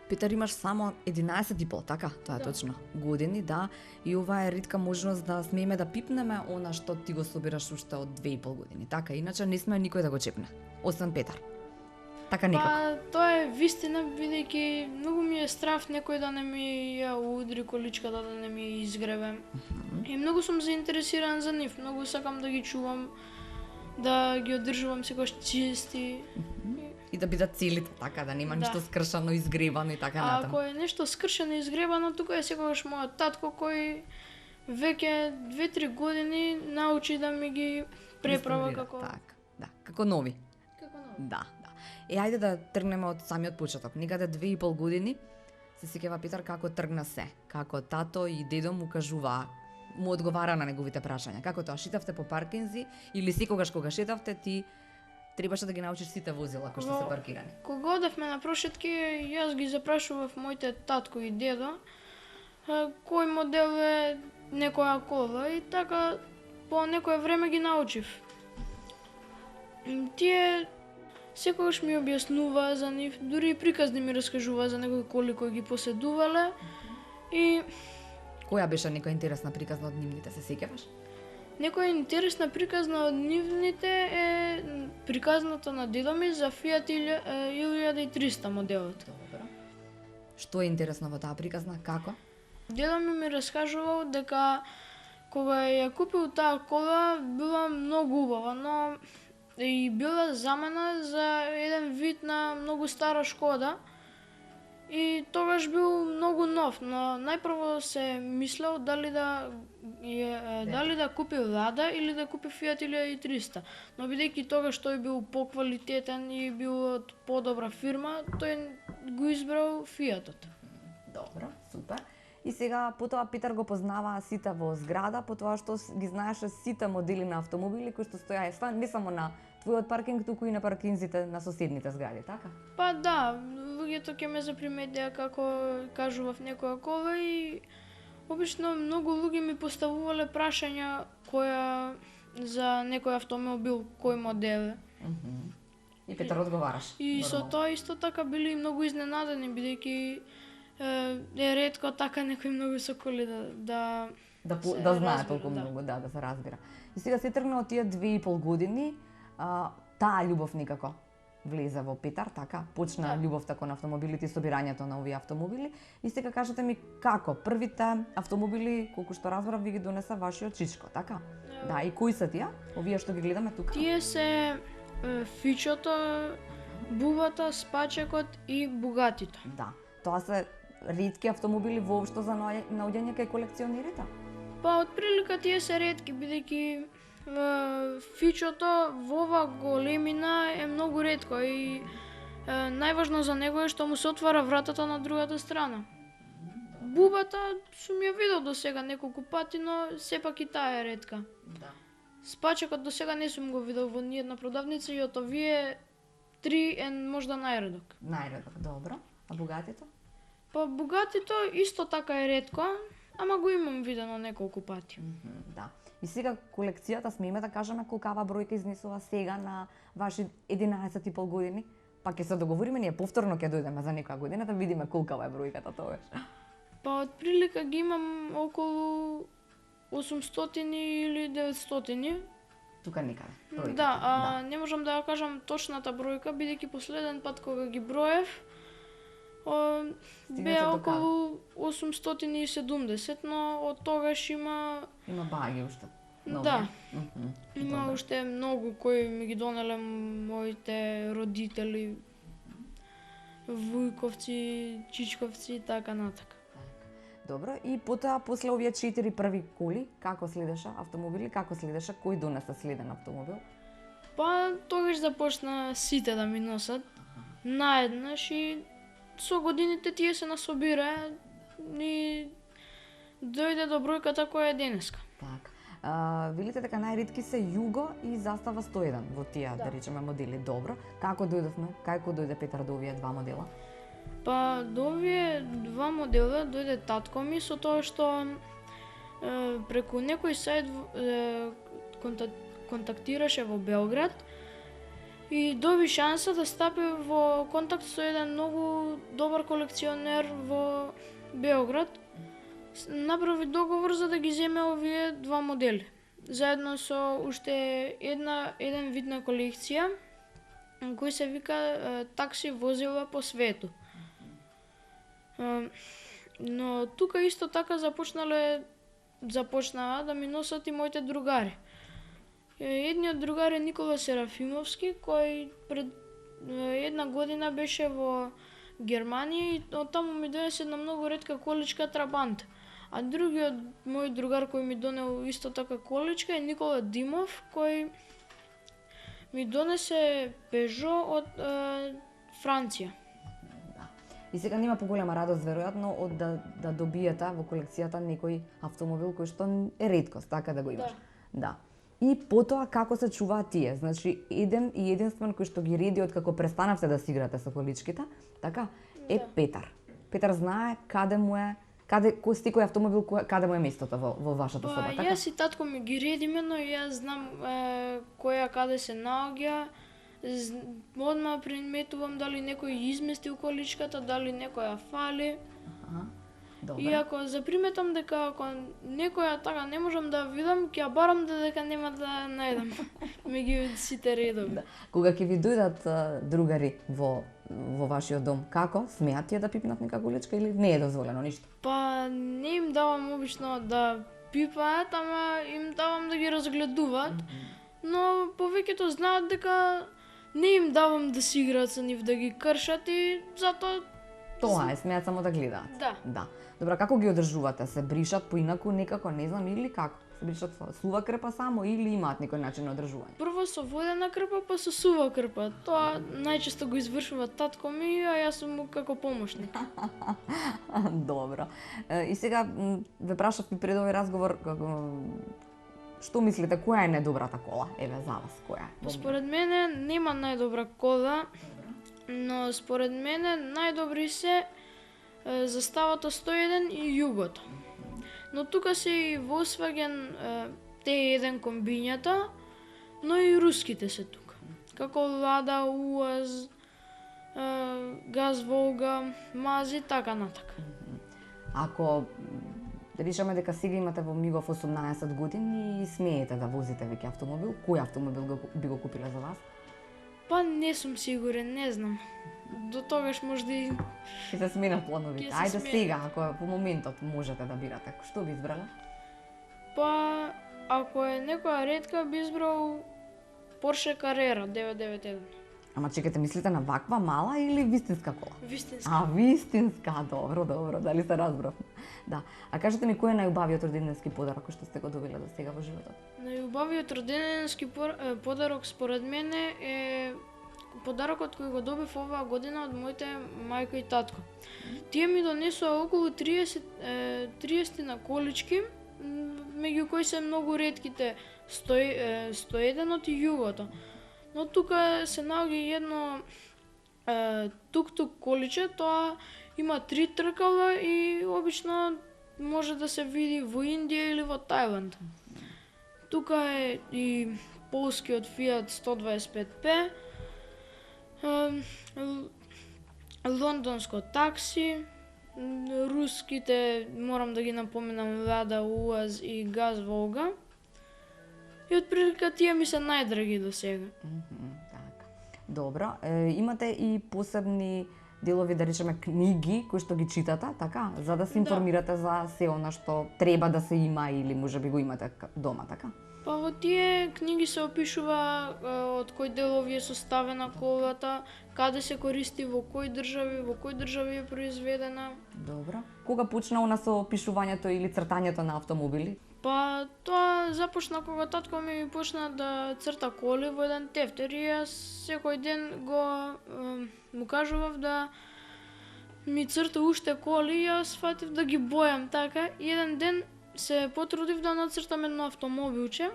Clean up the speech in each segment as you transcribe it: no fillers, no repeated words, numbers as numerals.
Петар, имаш само 11,5, така? Тоа е точно. Години, да. И ова е ретка можност да смееме да пипнеме она што ти го собираш уште од 2,5 години. Така, иначе не сме никој да го чепне. Освен Петар. Така некако. Па, тоа е вистина, бидејќи многу ми е страф некој да не ми ја удри количката, да не ми изгребе. И многу сум заинтересиран за нив, многу сакам да ги чувам, да ги одржувам секогаш чисти. И да бидат целите, така, да нема Да. ништо скршано, изгребано и така А натаму. ако е нешто скршено и изгребано, тука е секогаш мојот татко кој веќе 2-3 години научи да ми ги преправа Реставрира, како така, да, како нови. како ново. Да, да. Ајде да тргнеме од самиот почеток. Некаде 2,5 години се сеќава Петар како тргна се, како тато и дедо му кажуваа, му одговара на неговите прашања. Како тоа, шетавте по паркинзи или секогаш кога шетавте ти требаше да ги научиш сите возила кои што се паркирани? Кога одевме на прошетки, јас ги запрашував моите татко и дедо кој модел е некоја кола и така по некое време ги научив. Тие секогаш ми објаснуваа за нив, дури и приказни ми раскажуваа за некои коли кои ги поседувале и Која беше некоја интересна приказна од нивните, се сеќаваш? некоја интересна приказна од нивните е приказната на дедо ми за Fiat 1300 моделот. Добро. Што е интересно во таа приказна? Како? Дедо ми раскажувал дека кога ја купил таа кола била многу убава, но и била замена за еден вид на многу стара Шкода. И тогаш бил многу нов, но најпрво се мислел дали да купи Лада или да купи Fiat 1300. Но бидејќи тогаш тој бил поквалитетен и бил од подобра фирма, тој го избрал Фијатот. Добро, супер. И сега потоа Петар го познава сите во зграда, потоа што ги знаеше сите модели на автомобили кои што стоја не само на твојот паркинг, туку и на паркинзите на соседните згради, така? Па да, луѓето ќе ме заприметеа како кажував некоја кола и обично многу луѓе ми поставувале прашања која за некој автомобил, кој модел е. И Петар одговараш. И со тоа исто така били многу изненадени, бидејќи е ретко така некој многу со коли да Да се знае разбира, толку да. многу, да се разбира. И сега се тргна од тие 2,5 години, таа љубов некако влезе во Петар, така? Почна Да. љубовта кон автомобилите и собирањето на овие автомобили. И сега кажете ми како првите автомобили, колку што разбрав, ви ги донеса вашиот чичко, така? Да, и кои се тие? Овие што ги гледаме тука? Тие се Фичото, Бубата, Спачекот и Бугатито. Да. Тоа се ретки автомобили воопшто за наоѓање кај колекционерите? Па, отприлика тие се ретки, бидејќи Фичото во ова големина е многу ретко и најважно за него е што му се отвара вратата на другата страна. Бубата сум ја видел до сега неколку пати, но сепак и таа е ретка. Да. Спачекот до сега не сум го видел во ниедна продавница и од овие 3 е можда најредок. Најредок, добро. А Бугатито? Па Бугатито исто така е ретко, ама го имам видено неколку пати. Да. И сега колекцијата смееме да кажеме колкава бројка изнесува сега на ваши 11,5 години? Па ќе се договориме, ние повторно ќе дојдеме за некоја година да видиме колкава е бројката тогаш. Па отприлика ги имам околу 800 или 900. Тука некаде. Бројката. Да, не можам да ја кажам точната бројка, бидејќи последен пат кога ги броев, беа до околу 870, но од тогаш има Има баги уште. Да. Мгм. Има Добро. уште многу кои ми ги донеле моите родители, вујковци, чичковци и така натака. Добро, и потоа после овие 4 први коли, како следеше автомобили, како следеше, кој донесе следен автомобил? Па тогаш започна сите да ми носат наеднаш и со годините тие се насобира и дојде до бројката која е денеска. Так. Велите дека најретки се Југо и Застава 101 во тие, да речеме, модели. Добро. Како дојдовме? Како дојде Петар до овие два модела? Па до овие два модела дојде татко ми со тоа што преку некој сајт контактираше во Белград и доби шанса да стапи во контакт со еден многу добар колекционер во Београд. Направи договор за да ги земе овие два модели. Заедно со уште еден вид на колекција кој се вика такси возила по свету. Но тука исто така започнаа да ми носат и моите другари. Едниот другар е Никола Серафимовски, кој пред една година беше во Германија и оттаму ми донесе една многу ретка количка Трабант. А другиот мој другар кој ми донел исто така количка е Никола Димов, кој ми донесе Пежо од Франција. И сега нема поголема радост веројатно од да добиете во колекцијата некој автомобил кој што е реткост, така да го имаш. Да. И потоа како се чуваат тие? Значи еден и единствен кој што ги реди од како престанавте да си играте со количките, така е Петар. Петар знае каде му е, кој секој автомобил каде му е местото во вашата соба, така? Јас и татко ми ги редиме, но јас знам која каде се наоѓа. Одма приметувам дали некој изместил количката, дали некоја фали. Добре. И ако заприметам дека ако некоја така не можам да видам, ќе ја барам дека нема да најдам меѓу сите редови. Кога ќе ви дојдат другари во вашиот дом, како? Смеат тие да пипнат нека количка или не е дозволено ништо? Па не им давам обично да пипаат, ама им давам да ги разгледуваат. Но повеќето знаат дека не им давам да си играат со нив, да ги кршат и затоа Тоа е, смеат само да гледаат. Да. Добра, како ги одржувате? Се бришат поинаку некако, не знам, или како? Се бришат со сува крпа само или имаат некој начин на одржување? Прво со водена крпа, па со сува крпа. Тоа најчесто го извршува татко ми, а јас сум му како помошник. Добро. И сега ве прашав и пред овој разговор, што мислите, која е најдобрата кола? Еве за вас, која е? Според мене нема најдобра кола, но според мене најдобри се Заставата 101 и Југото. Но тука се и Volkswagen T1 комбињата, но и руските се тука. Како Лада, УАЗ, Газ Волга, Мази, така натака. Ако речеме дека сега имате во мигов 18 години и смеете да возите веќе автомобил, кој автомобил би го купиле за вас? Па не сум сигурен, не знам. До тогаш можда и Ќе се сменат плановите. Ќе се Ајде сменат. сега, ако во моментот можете да бирате, што би избрале? Па, ако е некоја ретка, би избрал Porsche Carrera 991. Ама чекате, мислите на ваква мала или вистинска кола? Вистински. Вистинска, добро, дали се разбрав. Да. А кажете ми кој е најубавиот роденденски подарок кој што сте го добиле до сега во животот? Најубавиот роденденски подарок според мене е подарокот кој го добив оваа година од моите мајка и татко. Тие ми донесоа околу 30 на колички, меѓу кои се многу ретките 101 и Југото. Но тука се наоѓа едно тук-тук количе, тоа има 3 тркала и обично може да се види во Индија или во Тајланд. Тука е и полскиот Fiat 125P, лондонско такси, руските, морам да ги напоменам, Лада, УАЗ и Газ Волга. И отприлика тие ми се најдраги до сега. Така. Добро. Имате и посебни делови, да речеме, книги кои што ги читате, така? За да се информирате за се она што треба да се има или можеби го имате дома, така? Па во тие книги се опишува од кој делови е составена колата, каде се користи, во кои држави е произведена. Добро. Кога почна она со опишувањето или цртањето на автомобили? Па тоа започна кога татко ми почна да црта коли во еден тефтер и јас секој ден му кажував да ми црта уште коли и јас фатив да ги бојам така. И еден ден се потрудив да нацртам едно автомобилче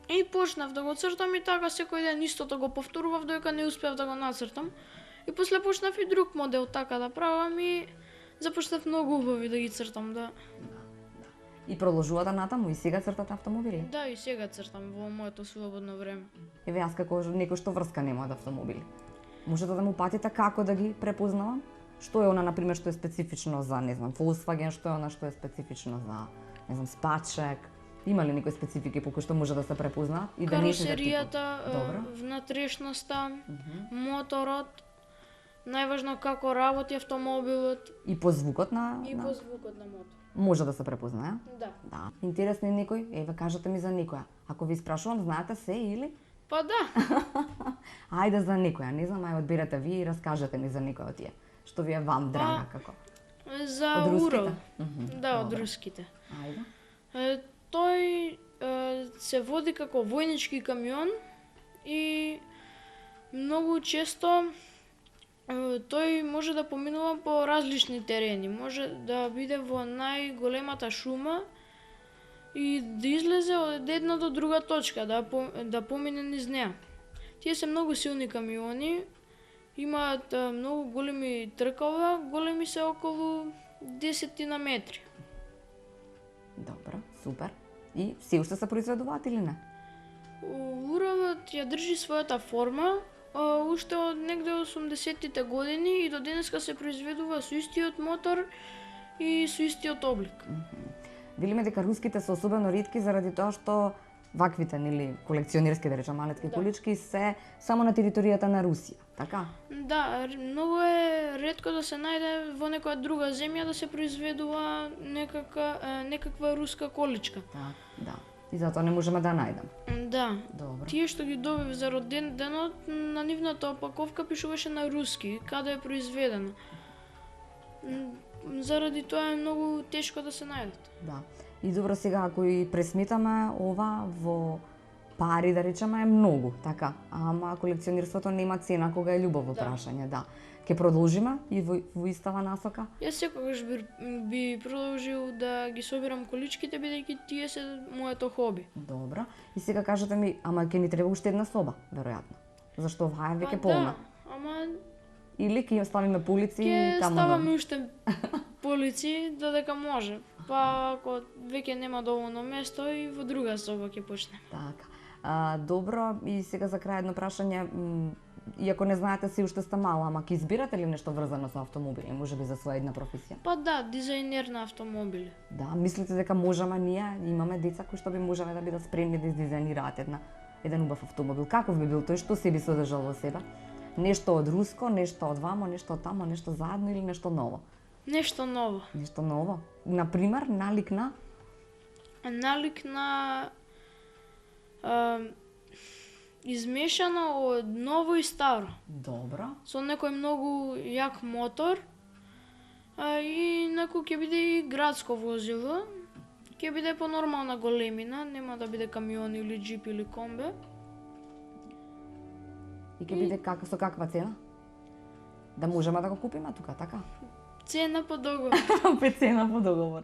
и почнав да го цртам и така секој ден истото го повторував додека не успеав да го нацртам. И после почнав и друг модел така да правам и започнав многу убави да ги цртам, да. И продолжувате натаму и сега цртате автомобили? Да, и сега цртам во моето слободно време. Еве јас како некој што врска нема од автомобили. Можете да му патите како да ги препознавам? Што е она, например, што е специфично за, не знам, Volkswagen, што е она што е специфично за, не знам, Спачек? Има ли некои специфики по кои што може да се препознаат и да не се Каросеријата, внатрешноста, моторот, најважно како работи автомобилот И по звукот на, и по звукот на мотор. може да се препознае? Да. Да. Интересен е некој? Еве кажете ми за некоја. Ако ви спрашувам, знаете се или? Па да. Ајде за некоја, не знам, ај одберете вие и раскажете ми за некоја од тие. Што ви е вам драга како? За Од руските? Урал. Да, од Добре. руските. Ајде. Тој се води како војнички камион и многу често тој може да поминува по различни терени. Може да биде во најголемата шума и да излезе од една до друга точка, да помине низ неа. Тие се многу силни камиони, имаат многу големи тркала, големи се околу 10 на метри. Добро, супер. И се уште се произведуваат или не? Уралот ја држи својата форма, уште од негде 80-тите години и до денеска се произведува со истиот мотор и со истиот облик. Велиме дека руските се особено ретки заради тоа што ваквите, нели, колекционерски, да речам, малетки колички се само на територијата на Русија, така? Да, многу е ретко да се најде во некоја друга земја да се произведува некаква руска количка. Да. И затоа не можеме да најдам. Да. Добро. Тие што ги добив за роден денот, на нивната опаковка пишуваше на руски, каде е произведено. Заради тоа е многу тешко да се најдат. Да. И добро, сега ако и пресметаме ова во пари, да речеме, е многу, така. Ама колекционерството нема цена кога е љубов во прашање, да. Ке продолжиме и во истава насока? Јас секогаш би продолжил да ги собирам количките, бидејќи тие се моето хоби. Добро. И сега кажете ми, ама ќе ни треба уште една соба, веројатно. Зашто оваа е веќе полна. Да, ама Или ќе ја ставиме полици и ќе таму. ставаме уште полици додека може. Па ако веќе нема доволно место и во друга соба ќе почнеме. Така. Добро, и сега за крај едно прашање. Иако не знаете, си уште сте мала, ама ќе избирате ли нешто врзано со автомобили, може би за своја една професија? Па да, дизајнер на автомобили. Да, мислите дека можеме ние, имаме деца кои што би можеле да бидат спремни да издизајнираат еден убав автомобил. Каков би бил тој, што се би содржал во себе? Нешто од руско, нешто од вамо, нешто од тамо, нешто заедно или нешто ново? Нешто ново. Нешто ново? Например, налик на? Налик на измешано од ново и старо. Добро. Со некој многу јак мотор и некој ќе биде и градско возило. Ќе биде по нормална големина, нема да биде камион или джип или комбе. И ќе биде со каква цена? Да можеме да го купиме тука, така? Цена по договор. Опет цена по договор.